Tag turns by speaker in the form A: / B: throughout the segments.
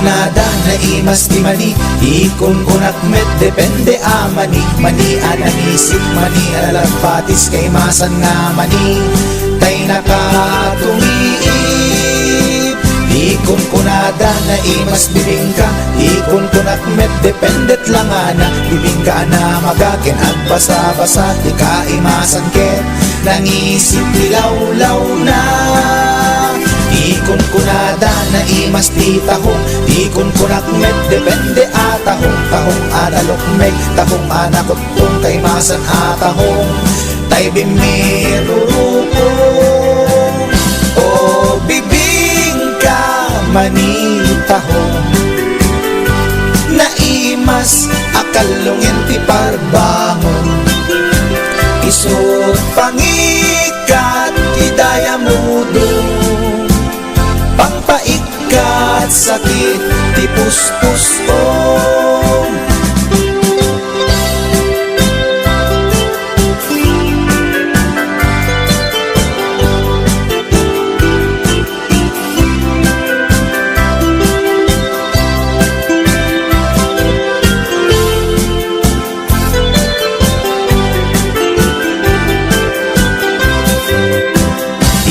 A: kunada na imas di mani, ikon kunak met depende mani. Mani ananisip, mani alalapatis kay masan nga mani, tay nakatumiip. Ikon kunada na imas bibingka, ikon kunak met dependet lang ana. Bibingka na magakin at basa-basa, di ka imasan ket nangisip dilawlaw na. Ikon kunada na imas di tahong, ikon kunak met depende atahong. Tahong analok meg, tahong anakotong kay masan atahong, tay bimirupong. O bibingka manitahong, naimas akalungin ti parbangon. Isut pangikat idaya mudong, pangpaikat sakit ti puspusong.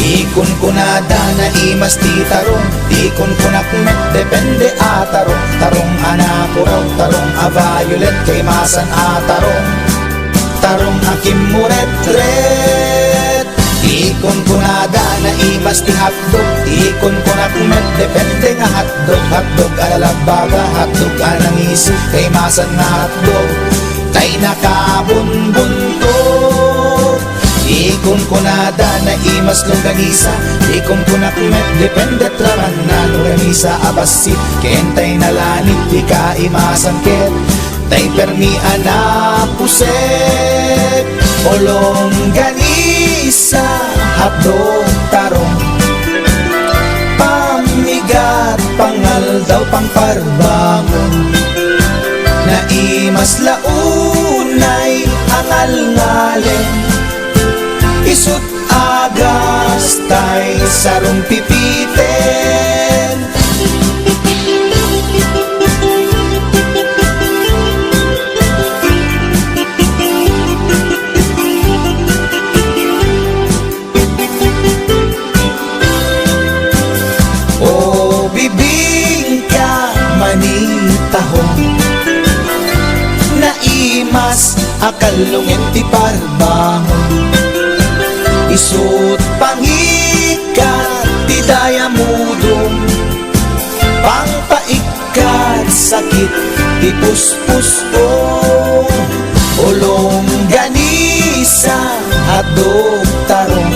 A: Ikon kunada na imas ti tarong, ikon kunak met depende atarong. Tarong anakuraw, tarong violet kay masan atarong. Tarong akim muret-ret. Ikon kunada na imas ti hotdog, ikon kunak met depende nga hotdog. Hotdog alalabaga, hotdog anangisi kay masan nga hotdog, tay nakabunbunto. Ikon kunada na imas longganisa, ikon kunak met depende traman na longganisa abasit. Kentay nalanit di ka imasan ket, tay permi anapuset. O longganisa hapdog tarong, pamigat pangaldaw pangparbangon. Naimas launay angal-ngalen, isut agas tay sarong pipiten. O bibingka manitahong, naimas akalungin ti parbangon. Isut pangikat ti daya mudong, pangpaikat sakit ti puspusong. O longganisa hotdog tarong,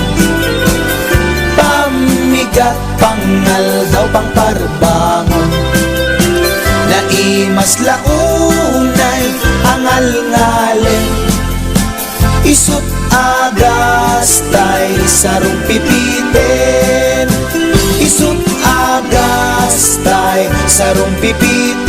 A: pamigat pangaldaw pangparbangon. Naimas launay angal-ngalen, isut agas tay sarong pipiten. Isut agas tay sarong pipiten.